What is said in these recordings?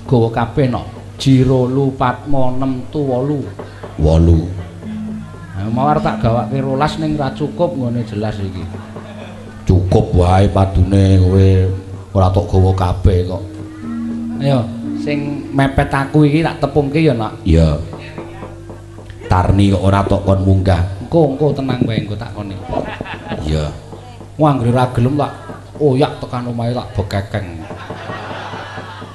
gawa kabeh no. Jiro lu Patmo 6 tu 8. 8. Mawar tak gawake 12 ning ra cukup ngene jelas iki. Cukup wae padune kowe ora tok gawa kabeh kok. Ayo, sing mepet aku iki tak tepungke ya, Nak. Iya. Tarni kok ora tok kon munggah. Engko tenang wae engko tak koni. Iya. Wong anggere ra gelem tak oyak tekan omahe tak bekekeng.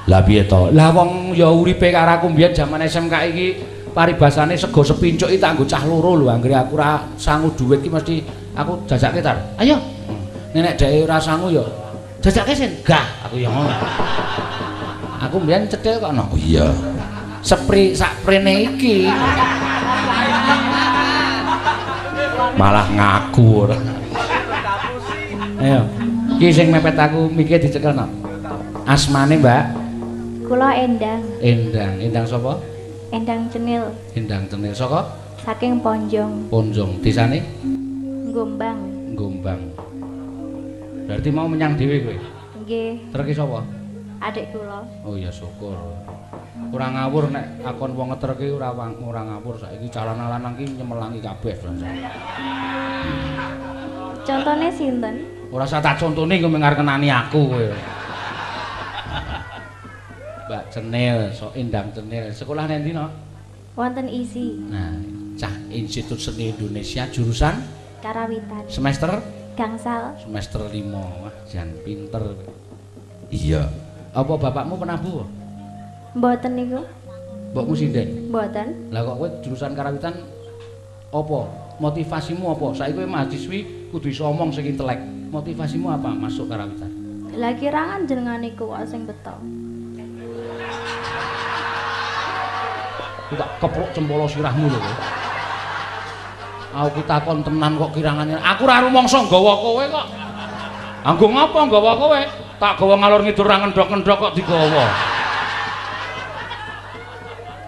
Lah piye to? Lah wong ya uripe karo aku mbiyen jaman SMK iki paribasane sego sepincuk iki tak nggo cah loro lho. Anggere aku ora sangu dhuwit iki mesti aku jajake tar. Ayo. Nenek dhek ora sangu ya jajake sen. Gah, aku ya ngono. Aku mbiyen cethil kok no. Oh iya. Sepri sak prene iki. Malah ngaku. Ayo. Ki sing mepet aku mikir dicekelno. Asmane, Mbak? Kula Endang. Endang sapa? Endang Cenil. Endang Cenil saka? Saking Ponjong. Ponjong. Desane? Gombang. Gombang. Berarti mau menyang dhewe kowe? Nggih. Treki sapa? Adik kula. Oh ya syukur. Ora ngawur nek akon wong ngeterke ora ngawur saiki calon lanang ki nyemelangi kabeh. Contone sinten? Ora usah tak contone kowe ngarep kenani aku kowe. Mbak Cenil, sok Endang Cenil. Sekolah nendi no? Wonten isi. Nah, cah Institut Seni Indonesia jurusan Karawitan. semester Gangsal. semester 5. Wah, jan pinter. Iya. Apa bapakmu penabuh? Mboten niku. Mbokmu sinden? Mboten. Lah kok kowe jurusan Karawitan apa? Motivasimu apa? Saiki kowe mahasiswi kudu iso omong sing intelek. Motivasimu apa masuk Karawitan? Lah kirangan jenengan niku kok sing beto. Tak kepruk cempala sirahmu lho. Aku takon tenan kok kirangane. Aku ora rumangsa nggawa kowe kok. Anggo ngapa nggawa kowe? Tak gawa ngalor ngidul ra ngendhok-ngendhok kok digawa.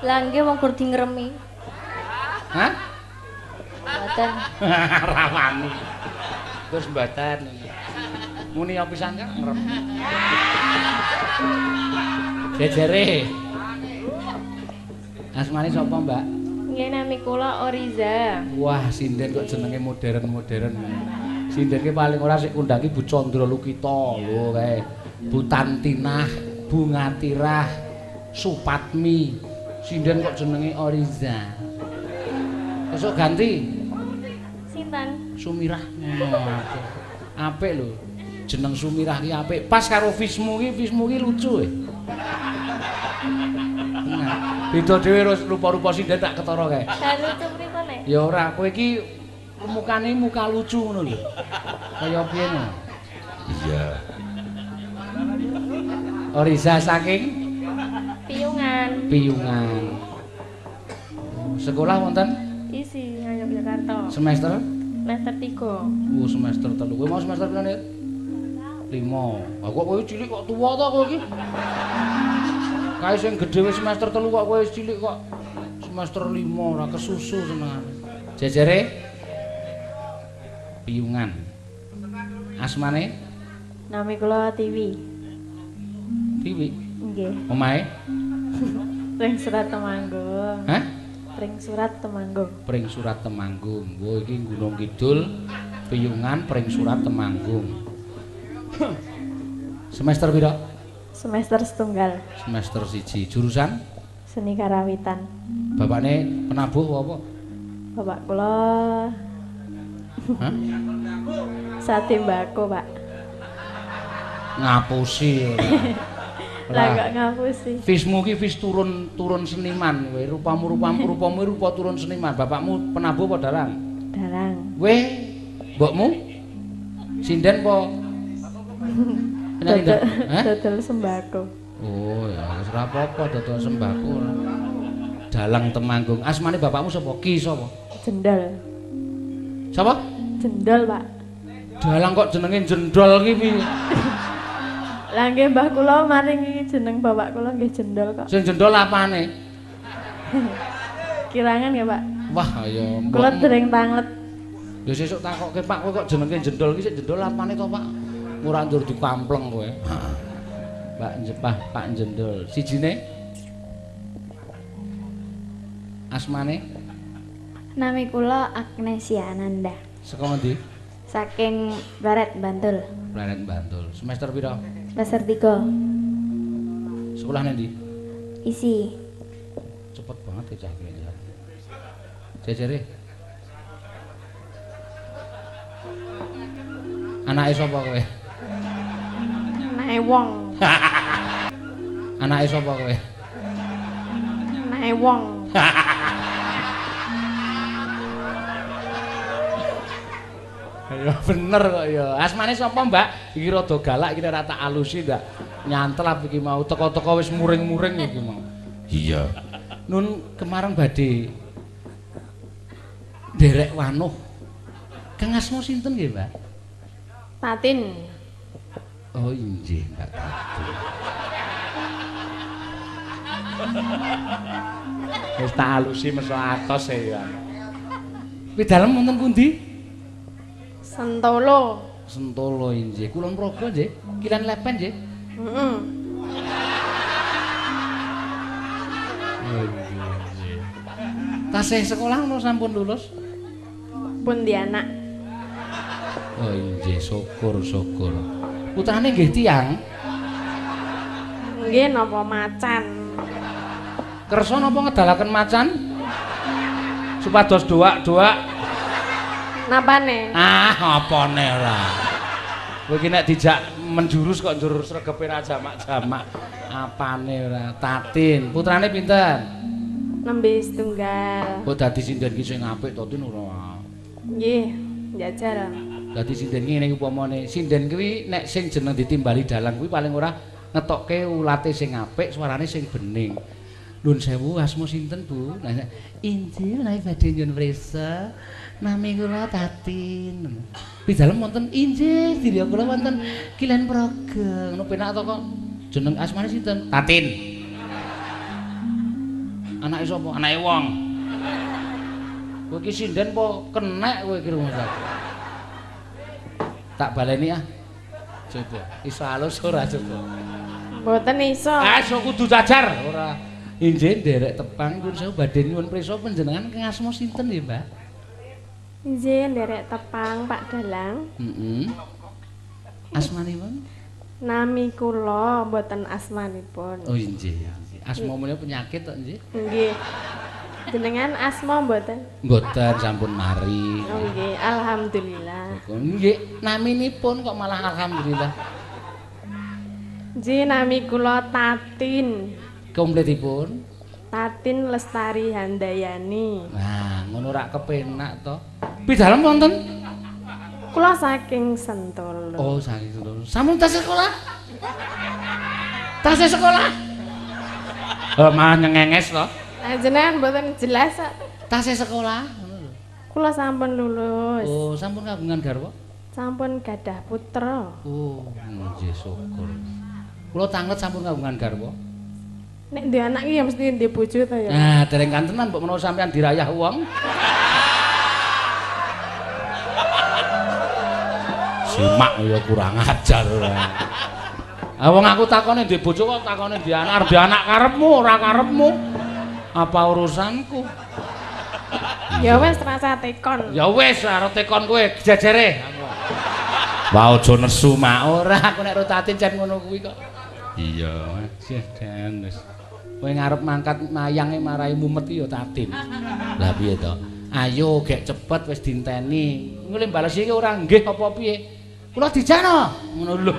Lah nggih wong gur dingremi. Hah? Mboten. Rawani. Terus mboten. Muni pisan kan ngrem. Jejere. Asmane sapa, Mbak? Nggih nami kula Oriza. Wah, sinden kok jenenge modern-modern. Sinden ki paling ora sik kundangi Bu Chandra Lukita lho kae. Bu Tantinah, Bu Ngatirah, Supatmi. Sinden kok jenenge Oriza. Esuk ganti. Sinten? Sumirah. Apik lho. Jeneng Sumirah ki apik. Pas karo Vismu ki lucu e. Beda dhewe terus rupa-rupa sinden tak ketara kae. Lah lucu pripun? Ya ora, kowe iki mukane muka lucu ngono lho. Kaya piye ngono? Iya. Oriza saking Piyungan. Sekolah wonten? Isi Yogyakarta. Semester? Semester 3. Oh, semester 3. Kowe mau semester pira, Nek? 5. Lah kok kowe cilik kok tuwa to kowe iki? Kae sing gedhe wis semester 3 kok kowe cilik kok semester 5 ora kesusu senengane. Jejere Piyungan. Asmane? Nami kula Tiwi. Tiwi. Nggih. Omahe? Pring Surat Temanggung. Hah? Pring Surat Temanggung. Pring Surat Temanggung. Wo iki Gunung Kidul, Piyungan, Pring Surat Temanggung. Semester pira? Semester setunggal. Semester 1. Jurusan? Seni Karawitan. Bapakne penabuh apa? Bapak kula Hah? Sate mbako, Pak. Ngapusi. Lah kok ngapusi. Vismu ki vis turun seniman kowe. Rupamu rupa turun seniman. Bapakmu penabuh apa dalang? Dalang. Kowe mbokmu sinden apa? Dodol sembako. Oh ya, wis ora apa-apa dodol sembako. Dalang Temanggung. Asmane bapakmu sapa? Ki sapa? Jendol. Sapa? Jendol, Pak. Dalang kok jenenge jendol ki piye? Lah nggih mbah kula maringi jeneng bapak kula nggih Jendol kok. Sing jendol apane? Kirangan ya, Pak. Wah, ya Kula dereng tanglet. Ya sesuk takokke Pak, kowe kok jenenge jendol ki sik jendol apane to, Pak? Ora ndur dikampleng kowe. Mbak Jepah, Pak Jendol. Sijine Asmane? Nami kula Agnesia Ananda. Saka ngendi? Saking Barat Bantul. Barat Bantul. Semester pira? Semester 3. Sekolah ndi? Isi. Cepet banget ya cah iki. Jejere. Anake sapa kowe? Anake wong. Anake sapa kowe? Anake wong. Ya bener kok ya. Asmane sapa, Mbak? Iki rada galak iki ora tak alusi ndak. Nyantel apa iki mau teko-teko wis muring-muring iki mau. Iya. Nun kemarin badhe derek wanuh. Kang asma sinten nggih, Mbak? Tatin. Oh inggih, Mbak Tatin. Wis tak alusi meso atos ya. Kuwi dalem wonten pundi? Sentolo. Sentolo inggih. Kulon Progo nggih. Kilen Lepen nggih. Heeh. Oh inggih. Tasih sekolah no sampun lulus? Pun di anak. Oh inggih, syukur. Putrane nggih tiyang. Nggih napa macan. Kersa napa ngedalaken macan? Supados doak-doak. Napane? Apane ora. Kowe iki nek dijak menjurus kok njur sregepe ra jamak-jamak. Apane ora. Tatin, putrane pinten? Nembe setunggal. Kok dadi sinden ki sing apik to Tin ora. Nggih, njajal. Dadi sinden ngene upamane sinden kuwi nek sing jeneng ditimbali dalang kuwi paling ora ngetokke ulate sing apik, suarane sing bening. Nuwun sewu, asma sinten, Bu? Nah, injil menawi badhe nyuwun prisa. Nami kula Tatin. Pidalem wonten injil, dirya kula wonten Kilen Praga. Ngono penak to kok. Jeneng asmane sinten? Tatin. Anake sapa? Anake wong. Kowe iki sinden apa kenek kowe iki rumah sakit. Tak baleni ah. Coba. Iso alus ora coba. Mboten iso. So kudu jajar ora. Injih nderek tepang pun saya badhe nyuwun prisa panjenengan kang asma sinten nggih, Mbak? Injih nderek tepang Pak Dalang. Heeh. Asmanipun? Nami kula mboten asmanipun. Oh injih. Asma menika penyakit to nggih? Nggih. Jenengan asma mboten? Mboten sampun mari. Oh nggih, alhamdulillah. Nggih, naminipun kok malah alhamdulillah. Nggih, nami kula Tatin. Kompletipun? Tatin Lestari Handayani. Nah, ngono rak kepenak to. Pidalem wonten? Kula saking Sentolo. Oh, saking Sentolo. Sampun tasih sekolah? Tasih sekolah? Malah nyengenges to. Nah, jenengan mboten jelas kok. Tasih sekolah ngono lho. Kula sampun lulus. Oh, sampun kagungan garwa? Sampun gadah putra. Oh, nggih syukur. Kula tanget sampun kagungan garwa. Nek ndek anak iki ya mesti ndek bojo ta ya. Nah, dereng kantenan mbok menawa sampean dirayah wong. Simak ya kurang ajar ora. Ah wong aku takone ndek bojo kok takone ndek anak, arep anak karepmu ora karepmu. Apa urusanku? Ya wis rasa tekon. Ya wis arep tekon kowe jejere. Wah aja nesu mak ora aku nek rotatin jan ngono kuwi kok. Iya, jan wis. Kowe ngarep mangkat mayange marai mumet ya Tatin. Lah piye to? Ayo gek cepet wis dinteni. Ngono bales iki ora nggih apa piye? Kula dijano. Ngono lho.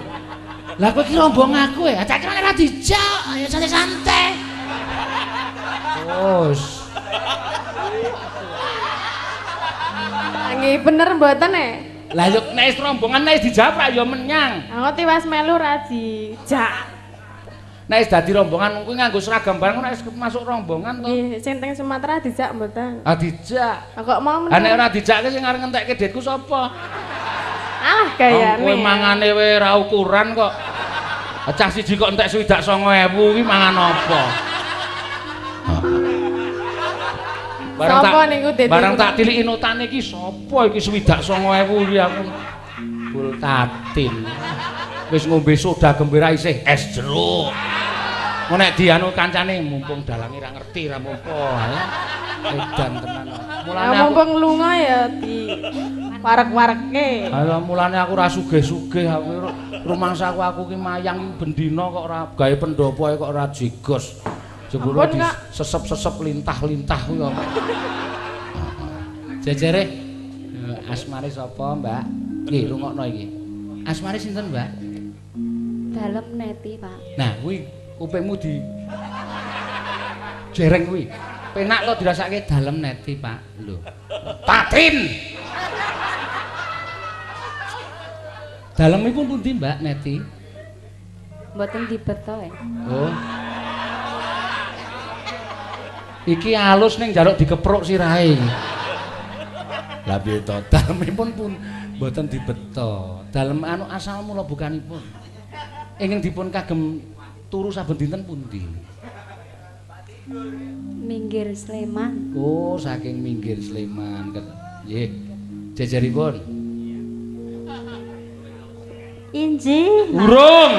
Lah kowe ki rombong aku ya. Cak ora dijak. Ayo santai-santai. Wes. Nggih bener mboten e? Lah yo nek rombongan nek dijawab ya menyang. Aku tiwas melu ra dijak. Nek wis dadi rombongan kuwi nganggo seragam bareng nek masuk rombongan to. Nggih, sing teng Sumatera dijak mboten. Ah dijak. Kok mau Ah nek ora dijakke sing arep ngentekke detku sapa? Alah gayane. Kowe mangane wae ra ukuran kok. Cah siji kok entek 9.000 kuwi mangan apa? Sapa niku dadi? Barang tak tiliki notane iki sapa iki 9.000 iki aku. Bul Tatin. Wis ngombe soda gembira isih es jeruk. Mau nek dianu kancane mumpung dalange ra ngerti ra apa. Edan tenan. Mulane aku mumpung lunga ya di warek-wareke. Alah mulane aku ra sugih-sugih aku rumangsaku aku ki mayang bendina kok ora gawe pendopo kok ora jigos. Jebule disesep-sesep lintah-lintah kuwi kok. Jejere asmane sapa, Mbak? Nggih, rungokno iki. Asmane sinten, Mbak? Dalem Neti, Pak. Nah, kuwi kupingmu di jereng kuwi. Penak to dirasake dalem Neti, Pak. Lho. Patin. Dalemipun pundi, Mbak Neti? Mboten dibeto ya. Oh. Iki alus ning njaluk dikepruk sirahe. Lah piye to? Dalemipun pun mboten dibeto. Dalem anu asal mula bukanipun. Ingkang dipun kagem turu saben dinten pundi? Minggir Sleman. Oh, saking minggir Sleman. Nggih. Jejeripun. Inji. Urung.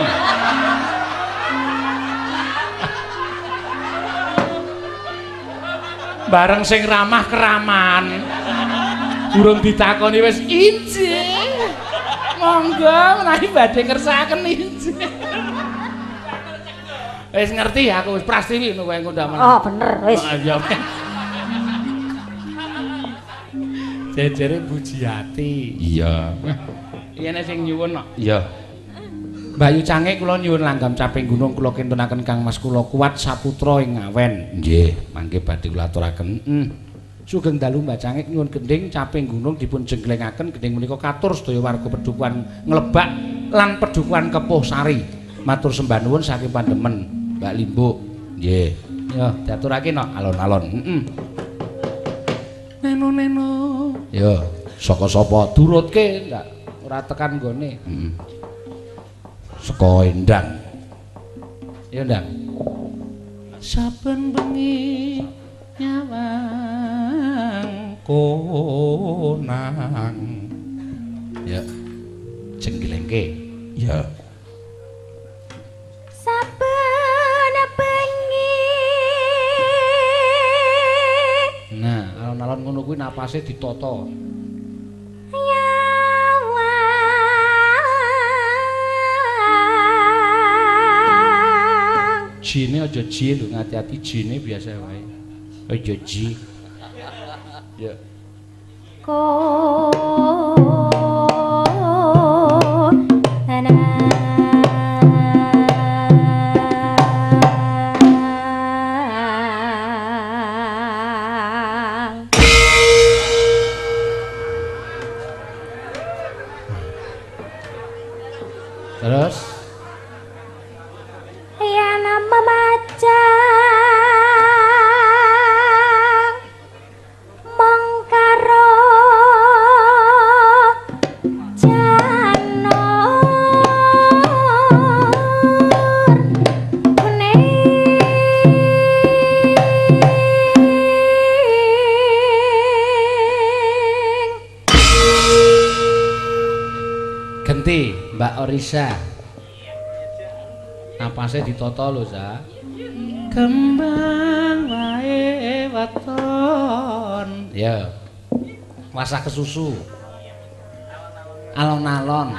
Bareng sing ramah keraman. Urung ditakoni wis inji. Monggo menawi badhe ngersakaken inji. Wis ngerti aku wis prastiwi ngono kowe ngundang. Oh, bener wis. Ya. Jejere Bujiati. Iya. Iyene sing nyuwun kok. Iya. Bayu Cangik kula nyuwun langgam caping gunung kula kintunaken Kang Mas kula kuat saputra ing ngawen. Nggih, mangke badhe kula aturaken. Sugeng dalu Mbak Cangik nyuwun gending caping gunung dipun jengklengaken gending menika katur sedaya warga Pedukuhan Nglebak lan Pedukuhan Kepuh Sari. Matur sembah nuwun saking pandemen Mbak Limbuk. Nggih. Ya, diaturake no alon-alon. Neno-neno. Ya, saka sapa durutke ndak ora tekan nggone. Saka Endang. Ya Ndang. Saben bengi nyawang konang. Ya. Jengglengke. Ya. Saben bengi. Nah, alon-alon ngono kuwi napase ditata. Jine aja ji lho, ngati-ati jine biasa wae. Aja ji. Ya. Terus genti Mbak Orisa. Napase ditata lho, Za. Kembang wae waton. Ya. Wasah kesusu. Alon-alon.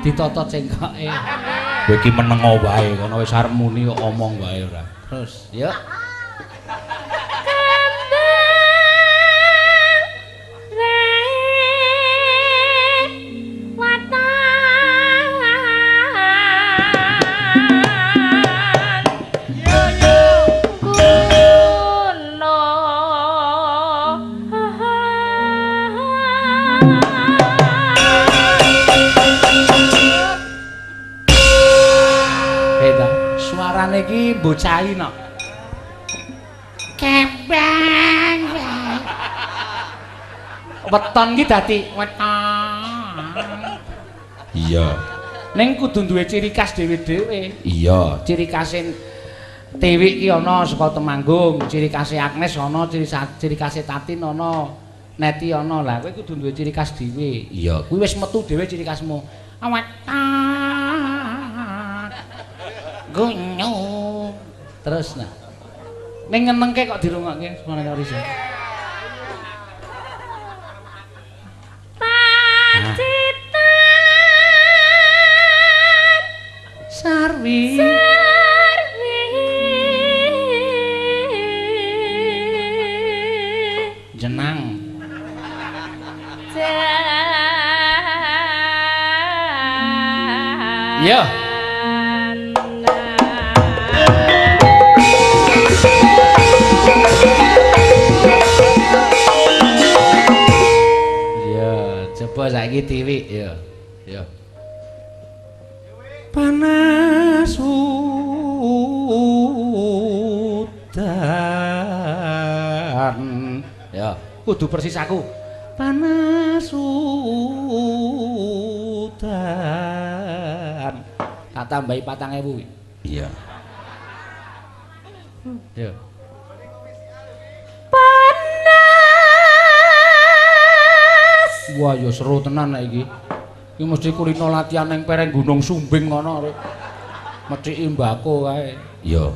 Ditata cengkoke. Kowe iki menengo wae, kono wis arep muni kok omong wae ora. Terus, yuk. Suarane iki bocahi no. Kembang. Weton iki dadi weton. Iya. Ning kudu duwe ciri khas dhewe-dhewe. Iya, ciri khase Tiwik ki ana saka Temanggung, ciri khase Agnes ana, ciri khase Tatin ana, Neti ana. Lah kowe kudu duwe ciri khas dhewe. Iya, kuwi wis metu dhewe ciri khasmu. Weton. gunyu. Terus nah. Ning ngenengke kok dirungokke semana Risa. Sarwi jenang iya coba saiki tiwik ya ya panas udan ya kudu persis aku panas udan tak tambahi 4.000 iya ya panas wah ya seru tenan nek iki iki mesti kulino latihan ning pereng Gunung Sumbing ngono arek methiki mbako kae iya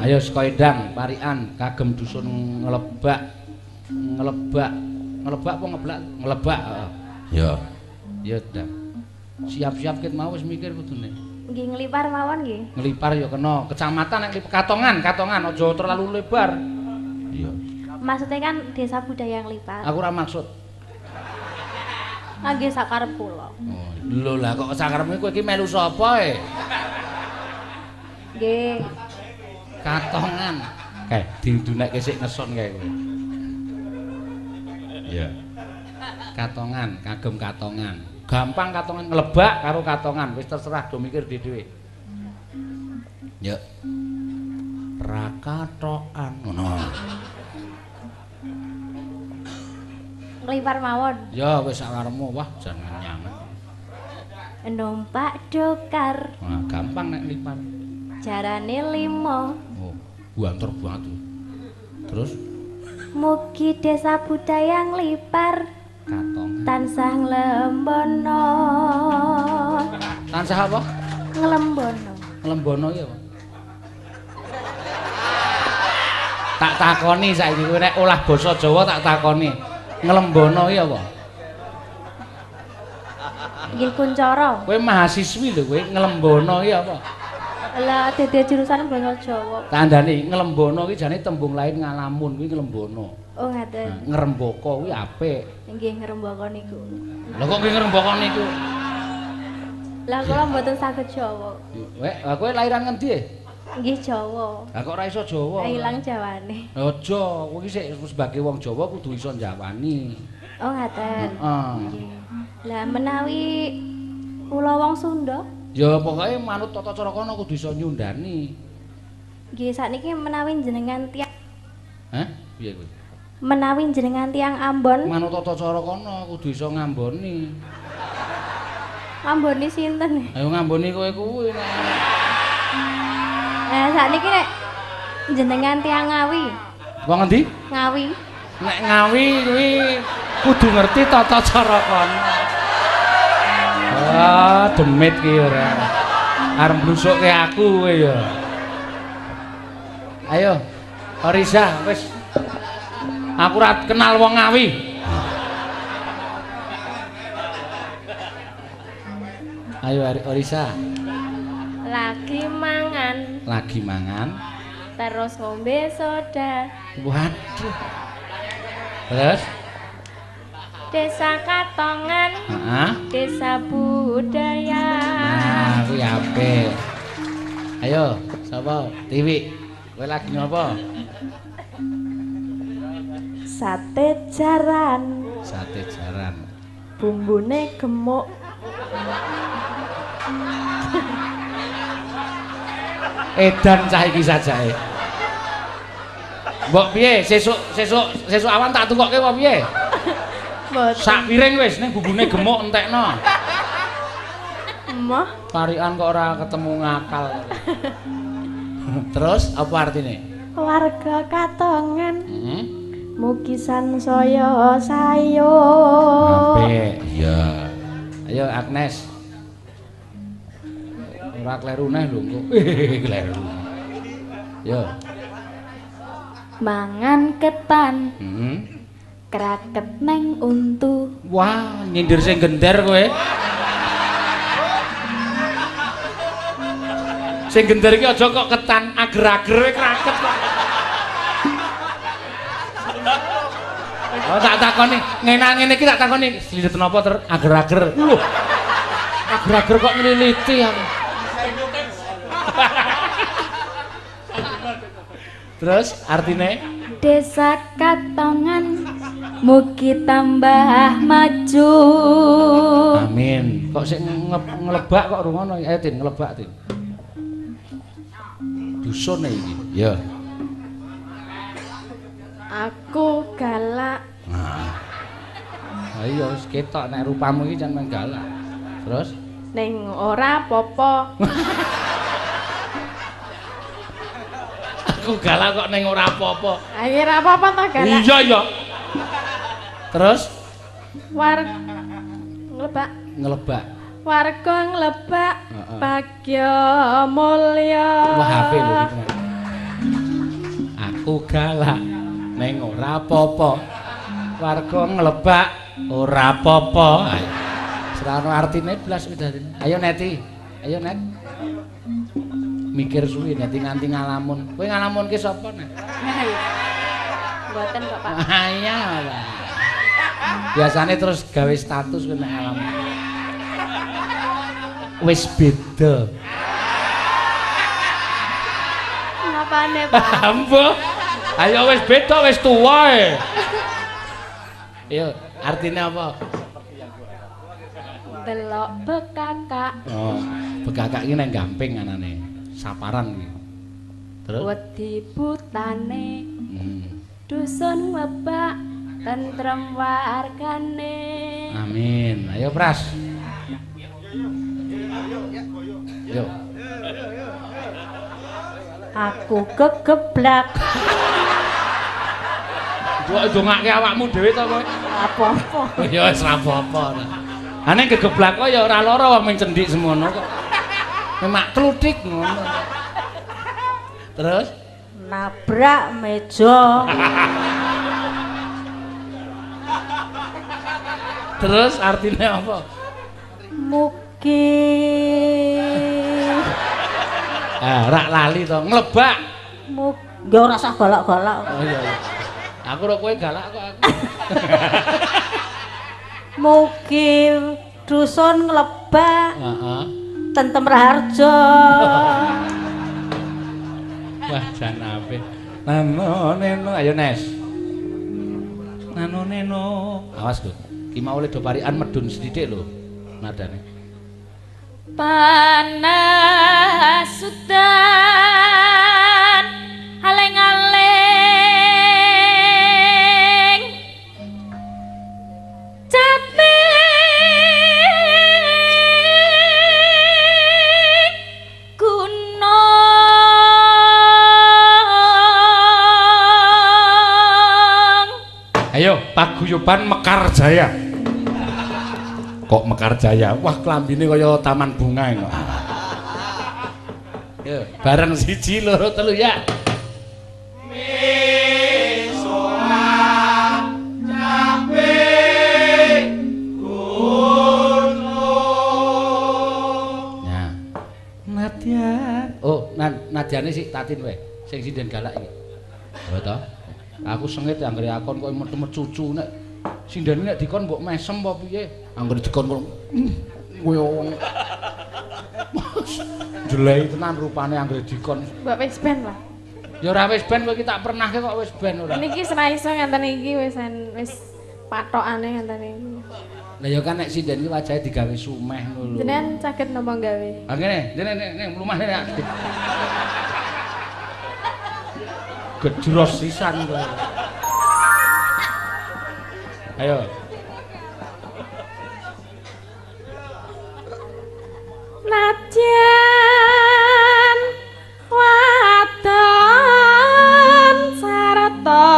ayo saka Endang Parikan kagem dusun ngelebak apa ngeblak ngelebak ya ya dah siap-siap ket mau wis mikir kudune nggih nglipar mawon nggih nglipar ya kena kecamatan nek Katongan aja terlalu lebar iya maksudnya kan desa budaya nglipar aku ora maksud nggih sakarep kula oh lho lah kok sakarepmu kowe iki melu sapa e nggih Katongan kae didunekke sik ngeson kae kowe iya Katongan kagem Katongan gampang Katongan nglebak karo Katongan wis terserah do mikir dhewe ya prakatokan ngono nglipar mawon ya wis sakarepmu wah jangan nyangan numpak dokar nah gampang nek nglipar jarane 5 oh buantor banget terus mugi desa budaya nglipar Katongan tansah nglembono tansah apa ngelembono ya apa tak takoni saiki kowe nek olah basa Jawa tak takoni ngelembono ya apa nggih kuncara kowe mahasiswi lho kowe ngelembono ya apa lah dadi jurusan basa Jawa tandane ngelembono kuwi jane tembung lain ngalamun kuwi ngelembono oh ngaten ngrembaka kuwi apik nggih ngrembaka niku lha kok kowe ngrembaka niku lah kula mboten saged Jawa wek kowe lahiran ngendi e nggih Jawa lah kok ora iso Jawa ilang Jawane aja kowe iki sik sebagai wong Jawa kudu iso njawani oh ngaten heeh lah menawi kula wong Sunda ya pokoke manut tata cara kono kudu iso nyundani nggih sakniki menawi jenengan tiang hah piye kowe menawi jenengan tiang Ambon manut tata cara kono kudu iso ngamboni ngamboni sinten ayo ngamboni kowe kuwi sakniki nek jenengan tiang Ngawi wong endi Ngawi nek Ngawi kuwi kudu ngerti tata cara kono ah demit ki ora arep blusukke aku kowe ya ayo Orisa wis aku ora kenal wong Ngawi ayo Orisa lagi mangan terus ngombe soda waduh terus desa Katongan desa budaya nah kuwi apik ayo sapa Tiwi kowe lagi ngopo sate jaran bumbune gemuk edan cah iki sajae mbok piye sesuk awan tak tukokke apa piye sak piring wis ning bumbune gemuk entekno Emah Parikan kok ora ketemu ngakal terus apa artine warga Katongan Mugi sansaya sayo. Apik, iya. Ayo Agnes. Ora kleru neh lho kok. Kleru. Yo. Mangan ketan Heeh. kraket neng untu. Wah, nyindir sing gender kowe. Sing gender iki aja kok ketan, ager-ager kowe kraket kok. Oh, tak takoni, ngene iki tak takoni, slidet napa ter ager-ager. Lho. Ager-ager kok ngliliti aku. Terus artine Desa Katongan mugi tambah maju. amin. Kok sik ngelebak kok rungono. Ayo Tin, ngelebak Tin. Dusune iki. Ya. Aku galak. Nah. Ayo wis ketok nek rupamu iki jan galak. Terus Ning ora apa-apa. aku galak kok ning ora apa-apa. Ayo ora apa-apa to galak. Iya ya. Terus Nglebak. ngelebak. Warga nglebak Heeh. bagya mulya. Wah HP lho iki. Aku galak ning ora apa-apa. Warga nglebak ora apa-apa. Ayo. Serano artine blas widadine. Ayo Neti. Ayo Net. Mikir suwi Neti nganti ngalamun. Kowe ngalamunke sapa Net? Mboten kok Pak. Iya. Biasane terus gawe status kowe nek ngalamun. Wis beda. Ngapane Pak? Ambo. Ayo wis beda wis tuwa e. Yo, artine apa? Delok bekakak Oh, bekakak iki nang gamping anane. Saparan iki. Terus? wedi putane Hmm. dusun mebak tentrem wargane. Amin. Ayo Pras. Yo. Aku kegeblak. Kok ndongake awakmu dhewe to kowe? Apa-apa. Ya wis ra apa-apa. Ane kegeblak kok ya ora lara wong ming cendik semono kok. Mak kluthik ngono. Terus Nabrak meja. terus artinya apa? Mugi Rak lali to, nglebak. ya ora usah galak-galak. Oh iya iya. Aku ro kowe galak kok aku. Mugi dusun nglebak Heeh. Tentem Raharja. Wah, jan apik. Nano neno ayo Nes. Nano neno. Awas lho. Ki mau le do parikan medun sithik lho nadane. Panas sudan aleng-aleng capek gunung. Ayo paguyuban Mekar Jaya. Kok Mekar Jaya? Wah, klambine kaya taman bunga kok. Yo, bareng siji loro telu ya. Ya. Nadia. Oh, Nadiane sik Tatin wae. Sing sinden galak iki. Oh to. Aku sengit anggere akon kok metu cucu nek sindene nek dikon mbok mesem apa piye? Anggere dikon kok koyo wong jelek tenan rupane anggere dikon. Mbak wis ben lah. Ya ora wis ben kowe iki tak pernahke kok wis ben ora. Niki ora iso ngenten iki wis patokane ngenten iki. Lah ya kan nek sinden iki wajahe digawe sumeh ngono lho. Jenengan saged napa gawe? Ah ngene, ning mlumah nek gejros sisan kowe. Ayo. Najan wadon sarta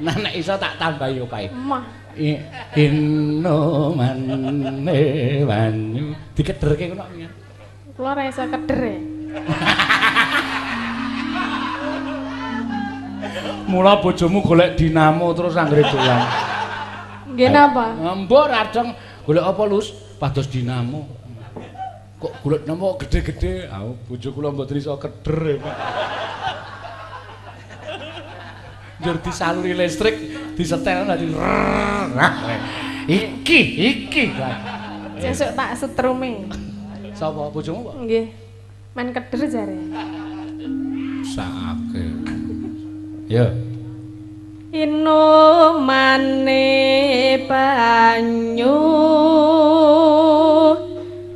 nek iso tak tambah yo kae. Mah. Inno mane banyu dikederke ngono piye? Kula ora iso keder e. Mula bojomu golek dinamo terus anggere dolan. Nggih napa? Mbok rajeng golek apa Lus? Pados dinamo. Kok golek dinamo gede-gede? Ah, bojo kula mboten iso keder, Pak. Njur disaluri listrik, disetel dadi iki. Sesuk tak setrume. Sapa bojomu, Pak? Nggih. Main keder jare. Sakake. Ya. Inomane banyu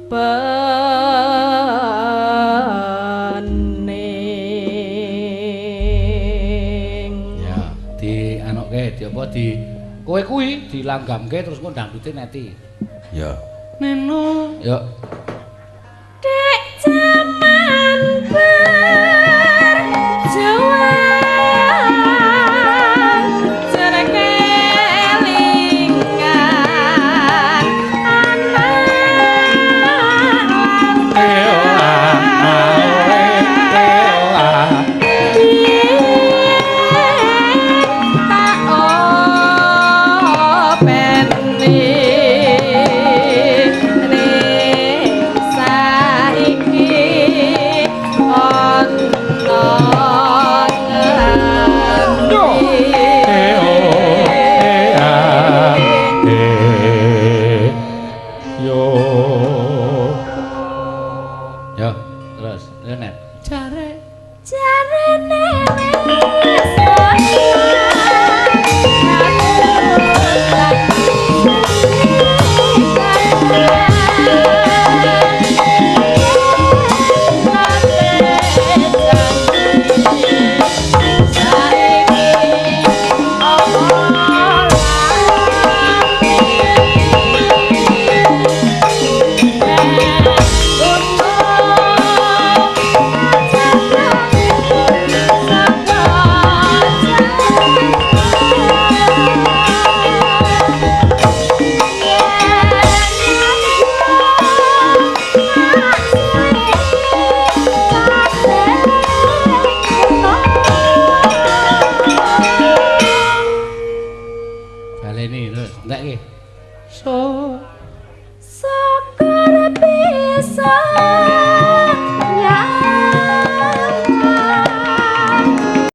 bening. Ya, di apa di kowe kuwi dilanggamke terus engko dangdute neti. Ya. Neno. Ya. Dek jaman berjuang cerekelingan Sakar bisa